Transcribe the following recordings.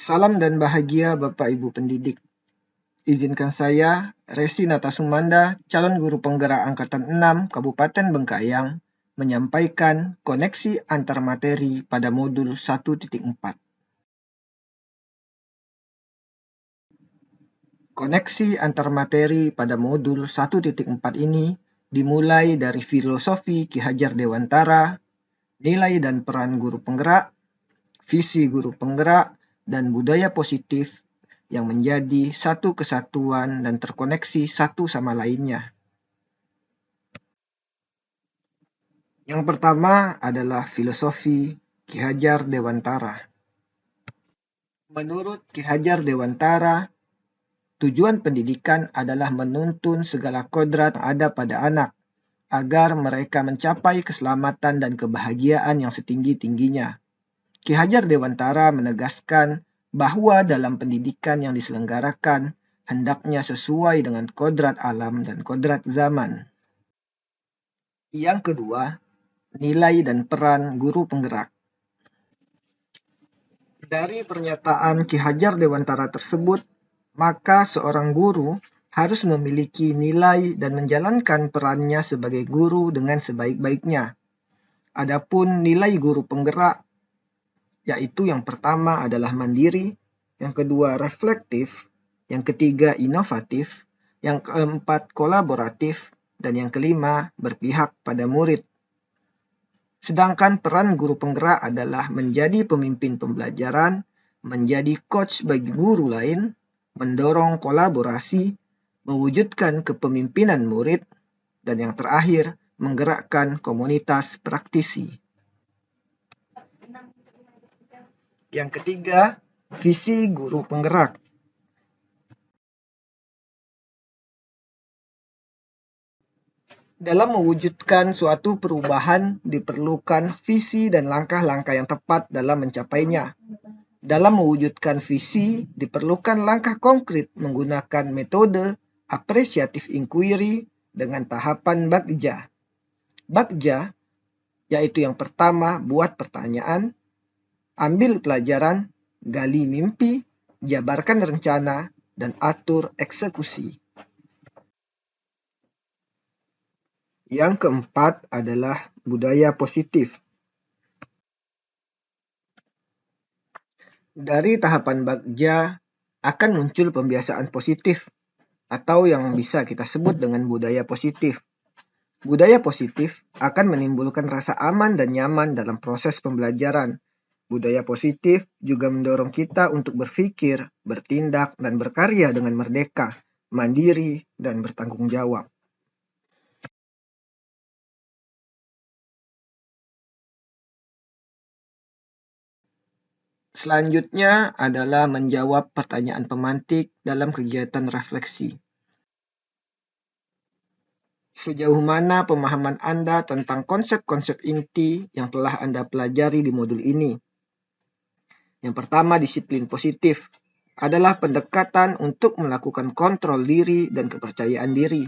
Salam dan bahagia Bapak Ibu pendidik. Izinkan saya, Resi Natasumanda, calon guru penggerak Angkatan 6 Kabupaten Bengkayang, menyampaikan koneksi antar materi pada modul 1.4. Koneksi antar materi pada modul 1.4 ini dimulai dari filosofi Ki Hajar Dewantara, nilai dan peran guru penggerak, visi guru penggerak, dan budaya positif yang menjadi satu kesatuan dan terkoneksi satu sama lainnya. Yang pertama adalah filosofi Ki Hajar Dewantara. Menurut Ki Hajar Dewantara, tujuan pendidikan adalah menuntun segala kodrat yang ada pada anak, agar mereka mencapai keselamatan dan kebahagiaan yang setinggi-tingginya. Ki Hajar Dewantara menegaskan bahwa dalam pendidikan yang diselenggarakan hendaknya sesuai dengan kodrat alam dan kodrat zaman. Yang kedua, nilai dan peran guru penggerak. Dari pernyataan Ki Hajar Dewantara tersebut, maka seorang guru harus memiliki nilai dan menjalankan perannya sebagai guru dengan sebaik-baiknya. Adapun nilai guru penggerak, yaitu yang pertama adalah mandiri, yang kedua reflektif, yang ketiga inovatif, yang keempat kolaboratif, dan yang kelima berpihak pada murid. Sedangkan peran guru penggerak adalah menjadi pemimpin pembelajaran, menjadi coach bagi guru lain, mendorong kolaborasi, mewujudkan kepemimpinan murid, dan yang terakhir menggerakkan komunitas praktisi. Yang ketiga, visi guru penggerak. Dalam mewujudkan suatu perubahan diperlukan visi dan langkah-langkah yang tepat dalam mencapainya. Dalam mewujudkan visi diperlukan langkah konkret menggunakan metode apresiatif inquiry dengan tahapan Bagja. Bagja yaitu yang pertama buat pertanyaan, ambil pelajaran, gali mimpi, jabarkan rencana, dan atur eksekusi. Yang keempat adalah budaya positif. Dari tahapan Bagja akan muncul pembiasaan positif atau yang bisa kita sebut dengan budaya positif. Budaya positif akan menimbulkan rasa aman dan nyaman dalam proses pembelajaran. Budaya positif juga mendorong kita untuk berpikir, bertindak, dan berkarya dengan merdeka, mandiri, dan bertanggung jawab. Selanjutnya adalah menjawab pertanyaan pemantik dalam kegiatan refleksi. Sejauh mana pemahaman Anda tentang konsep-konsep inti yang telah Anda pelajari di modul ini? Yang pertama, disiplin positif adalah pendekatan untuk melakukan kontrol diri dan kepercayaan diri.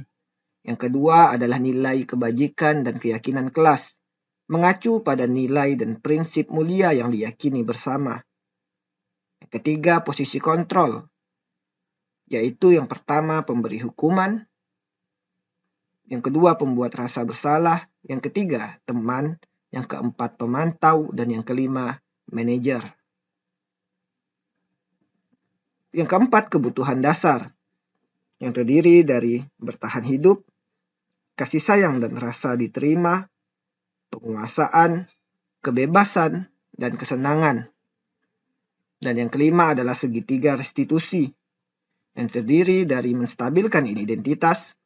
Yang kedua adalah nilai kebajikan dan keyakinan kelas, mengacu pada nilai dan prinsip mulia yang diyakini bersama. Yang ketiga, posisi kontrol, yaitu yang pertama pemberi hukuman, yang kedua pembuat rasa bersalah, yang ketiga teman, yang keempat pemantau, dan yang kelima manajer. Yang keempat, kebutuhan dasar, yang terdiri dari bertahan hidup, kasih sayang dan rasa diterima, penguasaan, kebebasan, dan kesenangan. Dan yang kelima adalah segitiga restitusi, yang terdiri dari menstabilkan identitas,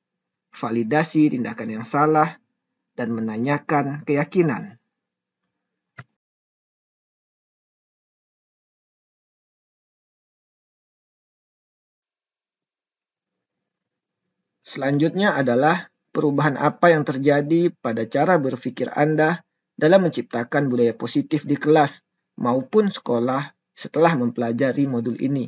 validasi tindakan yang salah, dan menanyakan keyakinan. Selanjutnya adalah perubahan apa yang terjadi pada cara berpikir Anda dalam menciptakan budaya positif di kelas maupun sekolah setelah mempelajari modul ini.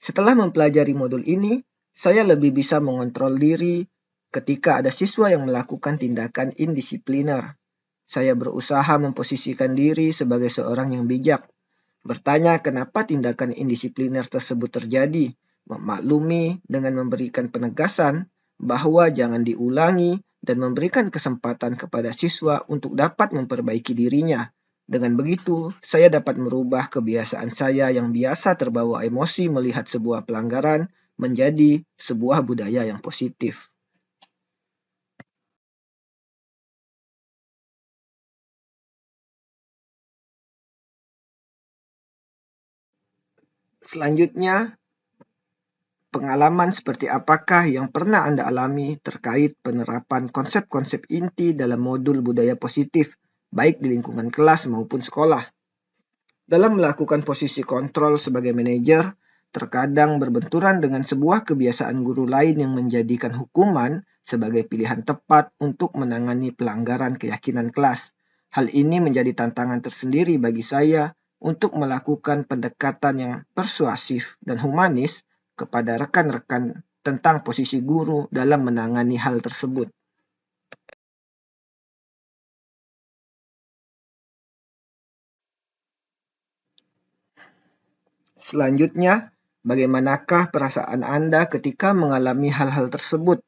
Setelah mempelajari modul ini, saya lebih bisa mengontrol diri ketika ada siswa yang melakukan tindakan indisipliner. Saya berusaha memposisikan diri sebagai seorang yang bijak, bertanya kenapa tindakan indisipliner tersebut terjadi, memaklumi dengan memberikan penegasan bahwa jangan diulangi dan memberikan kesempatan kepada siswa untuk dapat memperbaiki dirinya. Dengan begitu, saya dapat merubah kebiasaan saya yang biasa terbawa emosi melihat sebuah pelanggaran menjadi sebuah budaya yang positif. Selanjutnya, pengalaman seperti apakah yang pernah Anda alami terkait penerapan konsep-konsep inti dalam modul budaya positif, baik di lingkungan kelas maupun sekolah? Dalam melakukan posisi kontrol sebagai manajer, terkadang berbenturan dengan sebuah kebiasaan guru lain yang menjadikan hukuman sebagai pilihan tepat untuk menangani pelanggaran keyakinan kelas. Hal ini menjadi tantangan tersendiri bagi saya untuk melakukan pendekatan yang persuasif dan humanis kepada rekan-rekan tentang posisi guru dalam menangani hal tersebut. Selanjutnya, bagaimanakah perasaan Anda ketika mengalami hal-hal tersebut?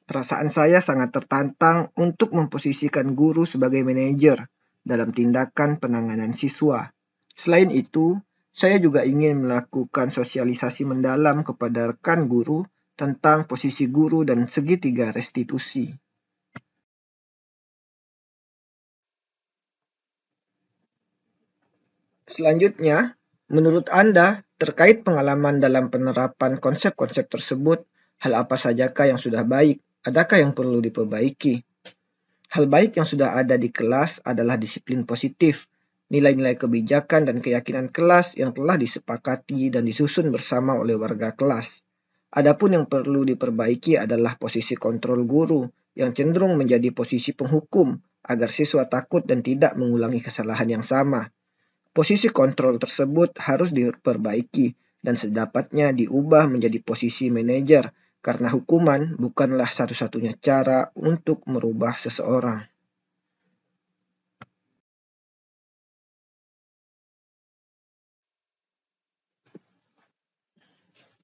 Perasaan saya sangat tertantang untuk memposisikan guru sebagai manajer dalam tindakan penanganan siswa. Selain itu, saya juga ingin melakukan sosialisasi mendalam kepada rekan guru tentang posisi guru dan segitiga restitusi. Selanjutnya, menurut Anda, terkait pengalaman dalam penerapan konsep-konsep tersebut, hal apa sajakah yang sudah baik? Adakah yang perlu diperbaiki? Hal baik yang sudah ada di kelas adalah disiplin positif, nilai-nilai kebijakan dan keyakinan kelas yang telah disepakati dan disusun bersama oleh warga kelas. Adapun yang perlu diperbaiki adalah posisi kontrol guru yang cenderung menjadi posisi penghukum agar siswa takut dan tidak mengulangi kesalahan yang sama. Posisi kontrol tersebut harus diperbaiki dan sedapatnya diubah menjadi posisi manajer karena hukuman bukanlah satu-satunya cara untuk merubah seseorang.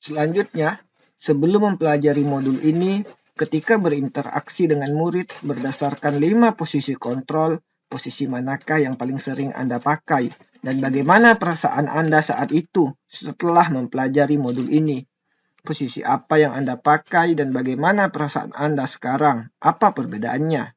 Selanjutnya, sebelum mempelajari modul ini, ketika berinteraksi dengan murid berdasarkan 5 posisi kontrol, posisi manakah yang paling sering Anda pakai dan bagaimana perasaan Anda saat itu setelah mempelajari modul ini? Posisi apa yang Anda pakai dan bagaimana perasaan Anda sekarang? Apa perbedaannya?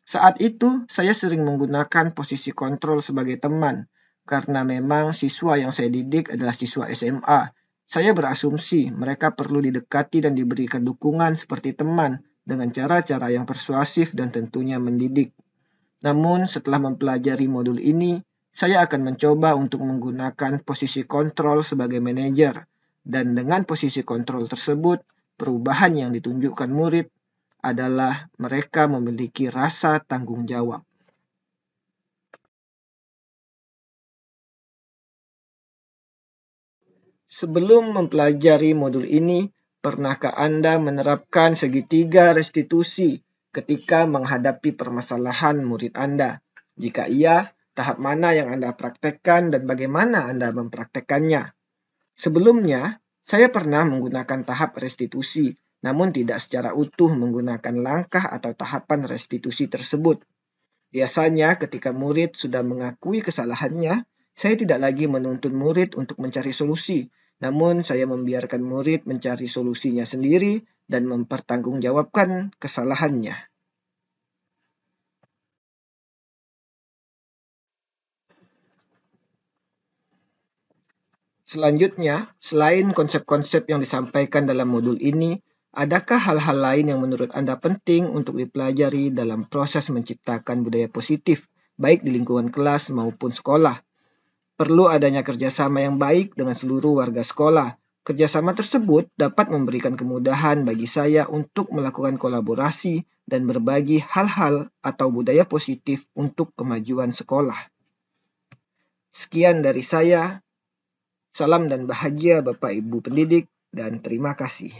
Saat itu, saya sering menggunakan posisi kontrol sebagai teman, karena memang siswa yang saya didik adalah siswa SMA. Saya berasumsi mereka perlu didekati dan diberikan dukungan seperti teman dengan cara-cara yang persuasif dan tentunya mendidik. Namun, setelah mempelajari modul ini, saya akan mencoba untuk menggunakan posisi kontrol sebagai manajer, dan dengan posisi kontrol tersebut, perubahan yang ditunjukkan murid adalah mereka memiliki rasa tanggung jawab. Sebelum mempelajari modul ini, pernahkah Anda menerapkan segitiga restitusi ketika menghadapi permasalahan murid Anda? Jika iya, tahap mana yang Anda praktekkan dan bagaimana Anda mempraktekkannya? Sebelumnya, saya pernah menggunakan tahap restitusi, namun tidak secara utuh menggunakan langkah atau tahapan restitusi tersebut. Biasanya ketika murid sudah mengakui kesalahannya, saya tidak lagi menuntun murid untuk mencari solusi, namun saya membiarkan murid mencari solusinya sendiri dan mempertanggungjawabkan kesalahannya. Selanjutnya, selain konsep-konsep yang disampaikan dalam modul ini, adakah hal-hal lain yang menurut Anda penting untuk dipelajari dalam proses menciptakan budaya positif, baik di lingkungan kelas maupun sekolah? Perlu adanya kerjasama yang baik dengan seluruh warga sekolah. Kerjasama tersebut dapat memberikan kemudahan bagi saya untuk melakukan kolaborasi dan berbagi hal-hal atau budaya positif untuk kemajuan sekolah. Sekian dari saya. Salam dan bahagia Bapak Ibu pendidik dan terima kasih.